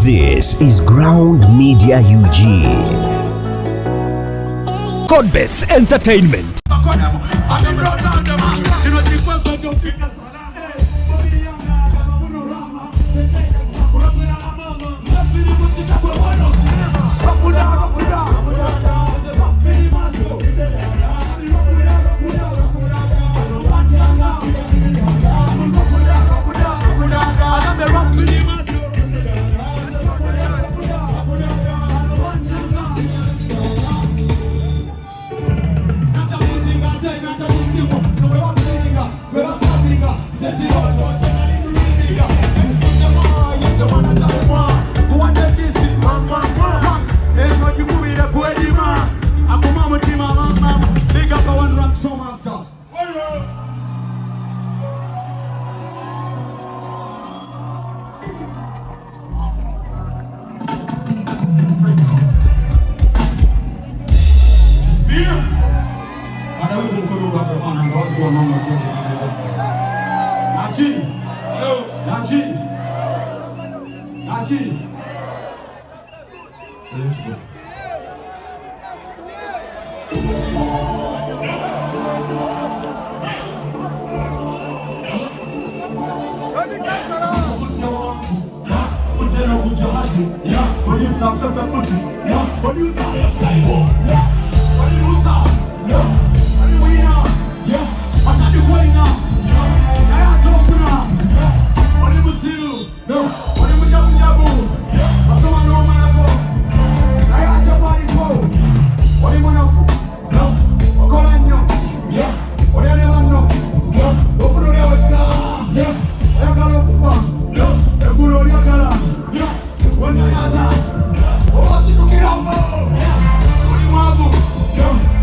This is Ground Media UG. Godbase Entertainment.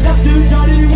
Just give it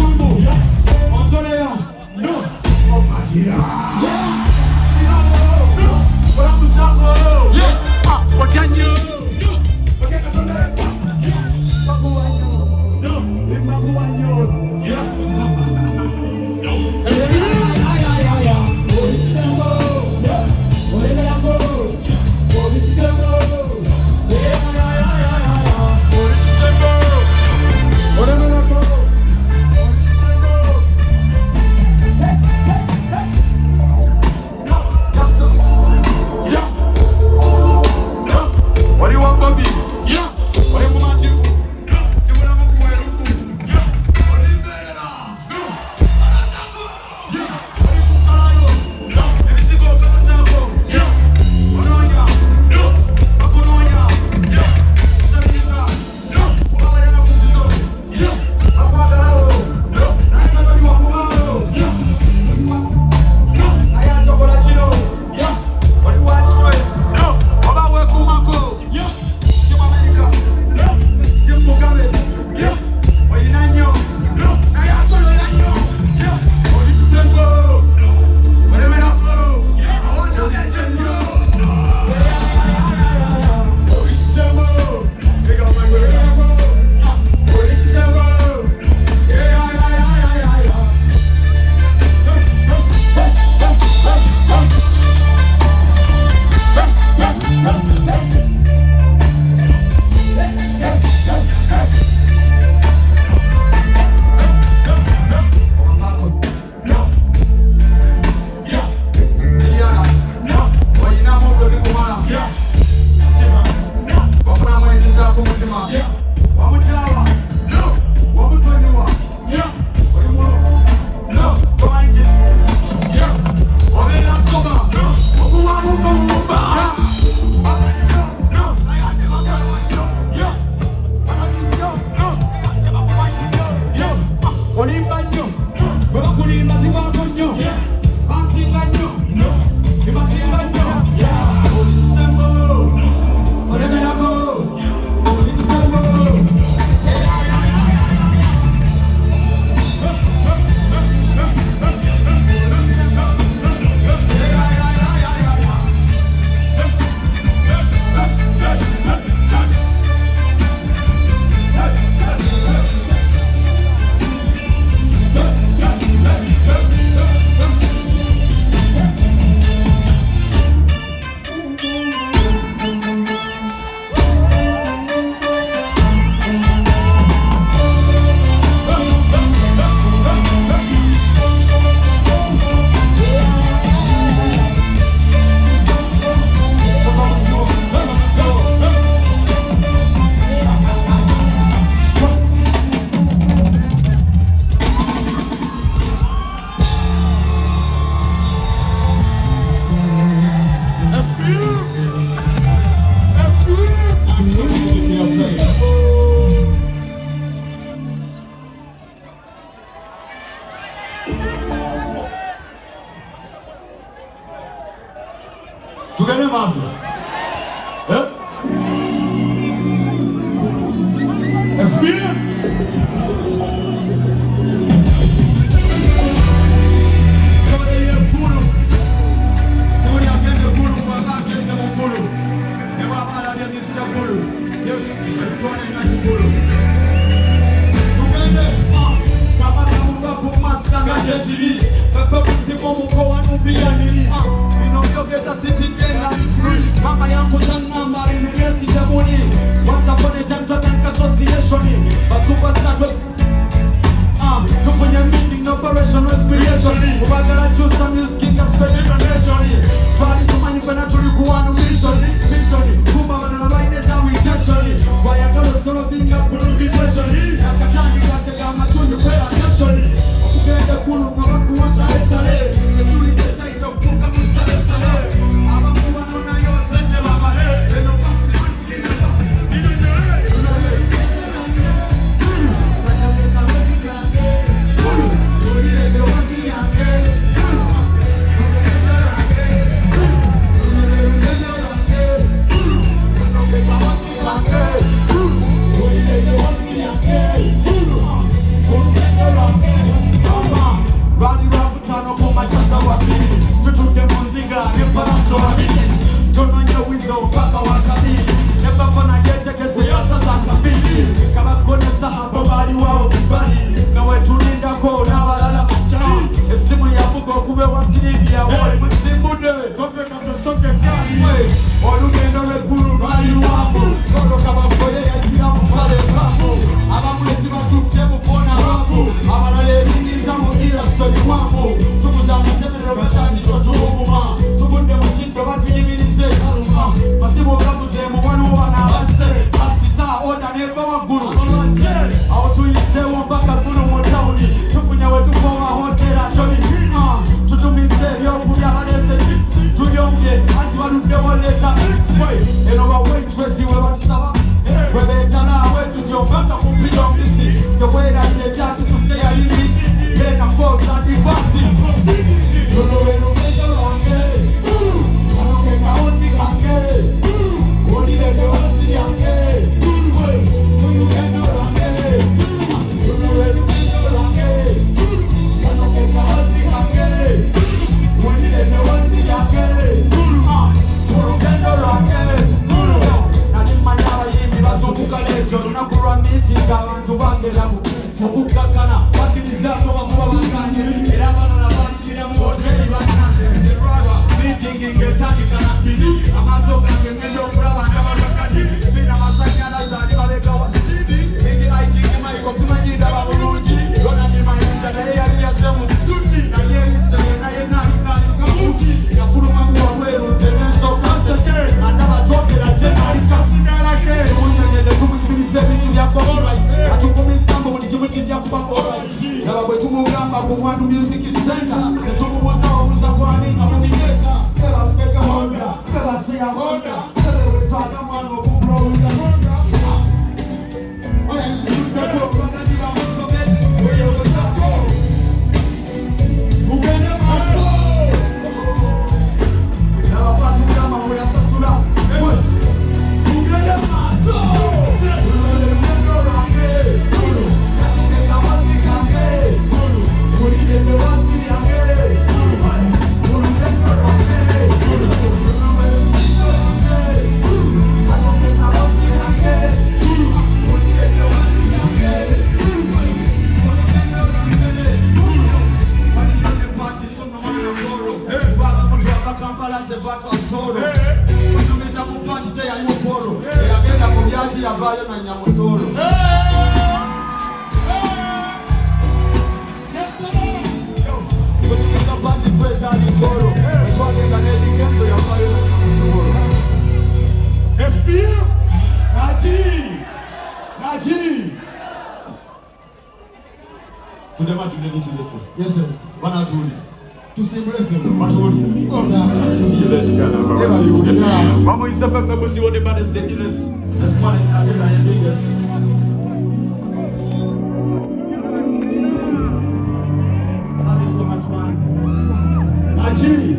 Stadium is Kabulu. Yes, it's going in Kabulu. Uganda, Kabata Mugabu Master Gajeti, Papa Sibo Mukoa Nubiani, Inogeta City and free. Mama Yankuzanga Marine Sitabuni. Once upon a time to Bank Association, but superstar. Kufanya meeting na operation respiration. Ubagala choose some music in the nation. Fali tumani pana tulikuwa na mission. Kumba wana line za intention. Waya galo solo thing up kulu intention. Yakatani kake kama tunyo pay attention. Ukenda kulu kwa waku wa sale sale. Security state of kuka musale sale. Aba kuwa nuna yo sente baba. Eno Yes, sir. What are you doing? To see blessing. What are you doing? Oh, no. Mama is a fact that you the baddest, the illest, the smartest, and the biggest. Thank you so much, man. Aji!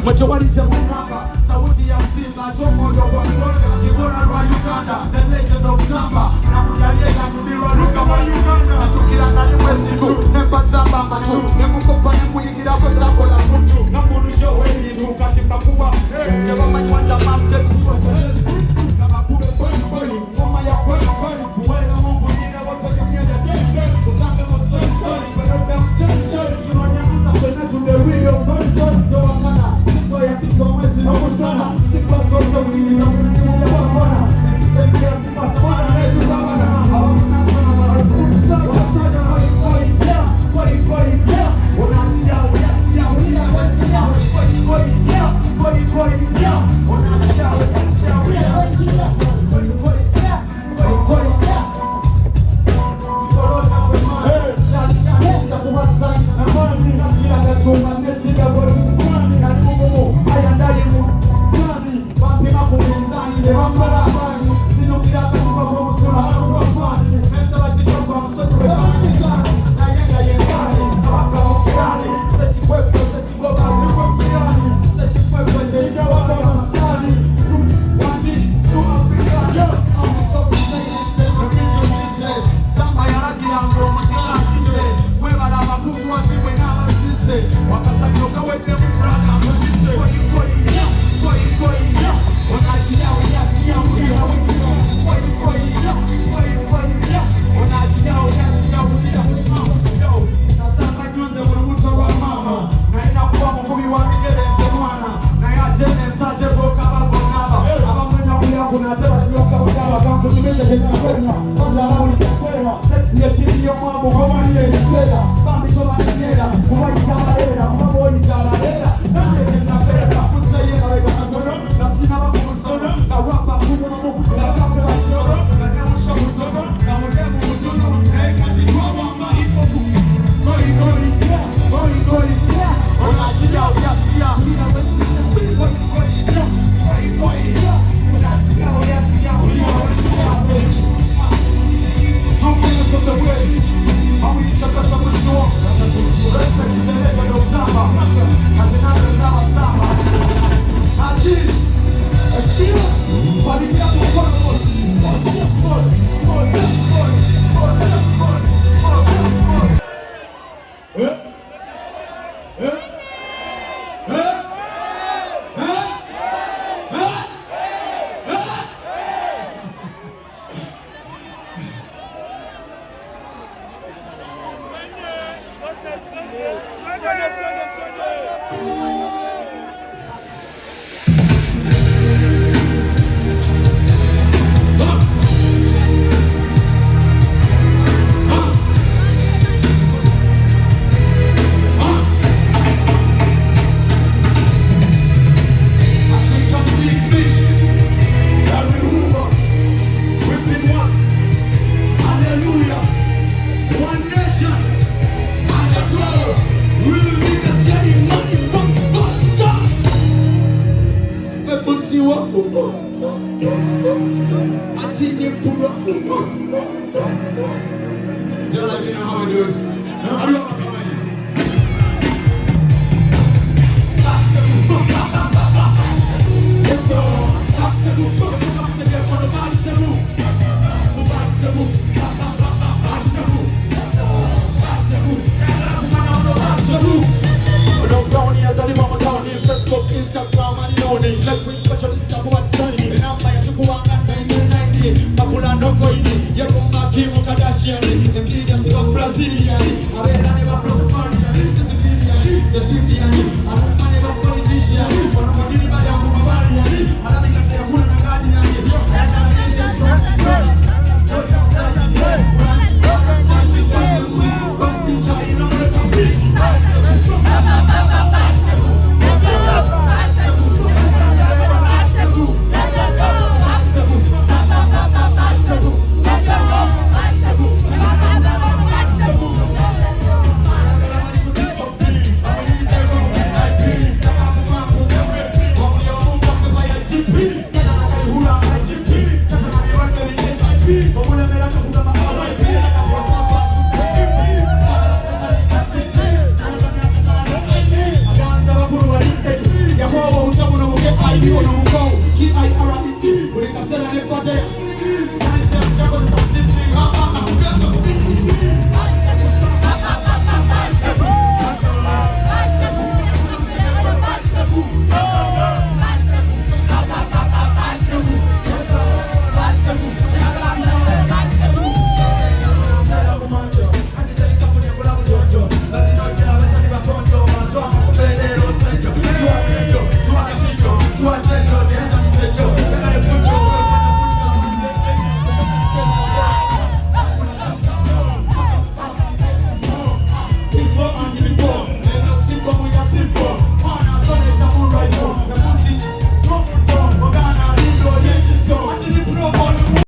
Macho walijamunaka, sauti ya mzima, tomo ndogo mgonga, Kibora wa Uganda, the legend of Samba, na mujaliega mbirwa luka wa Uganda, na tukilanga ni mwezi tu, nemba Samba matu, nemukopa nemuyigira kwa sambo la mtu, na munu jowe ni mukati mbakuwa, jeba mani wanja mamte kuwa, kama kube kweli kweli, ngoma ya kweli kweli, buwela mungu nina wata kanyanya jenge, kutambe mosoi soi, kwenye mcheni choi, kinonyakuza kwena tunde video, kweli kweli, doa kana, kwa ya kisomezi na musana, sikwa soto mwini na mwini ya wakona, nekisenge ya kupata wana netu zamana, awamuna sana mara kumsa, wasana hoi hoi, yeah, hoi hoi, yeah, unatia, unatia, unatia, unatia, hoi hoi, yeah, hoi hoi, yeah, unatia, unatia, unatia, hoi hoi, yeah, hoi hoi, yeah. Corona wemani, natia, natia, kuhasani, namani, natia, natuma, netia, wemani, nanimumu, ayandai mu, nani, wapima kuminzani, lewambara amani, sinukira katika kwa musula, haruwa fani, meza wachito kwa msoto, wekani sana, na yenga yengani, awaka mkirani, seti kwepo, seti goba, zirwa mkirani, seti kwepo, ndeja waka masani, wani, tu Afrika, yo, amito kusei, nemijo kise, samba ya rati yango, sikila kise, wewa na makuku wa ziwe na mazise, wakasaki ukawete mbrana, mzise, koi koi, ya, koi koi, ya, wanajia, ya, ya, ya, koi koi, ya, koi koi, ya, wanajia, ya, yo, nasaka juze mulumuto wa mama, na inakuwa mkumi wa migelenze mwana, na ya jene msaje boka bako naba, aba mwena uya kuna tewa nyoka ujawa, kanku nimeze jena kwena, kwanza launi kakwela, seti yetiri yo mambo, goma niye nisela, bambi koma ninyela, kuwa italarela, kumabo italarela, nane nesa pera, kuseye na weka katono, na sina wako musono, na wapa kuno muku, na kafe wa shoro, na nemusha mutono, na mudemu mutono, na ekati kwa wamba ipo kuki, koi koi, yeah, koi koi, yeah, onajia, yeah, yeah, koi koi, yeah, koi koi, yeah, onajia, yeah, yeah, how can you put the way? How we took us up the door? Respect the legend of Samba. As another Samba. Achilles. Achilles. But if you have to follow Soignez.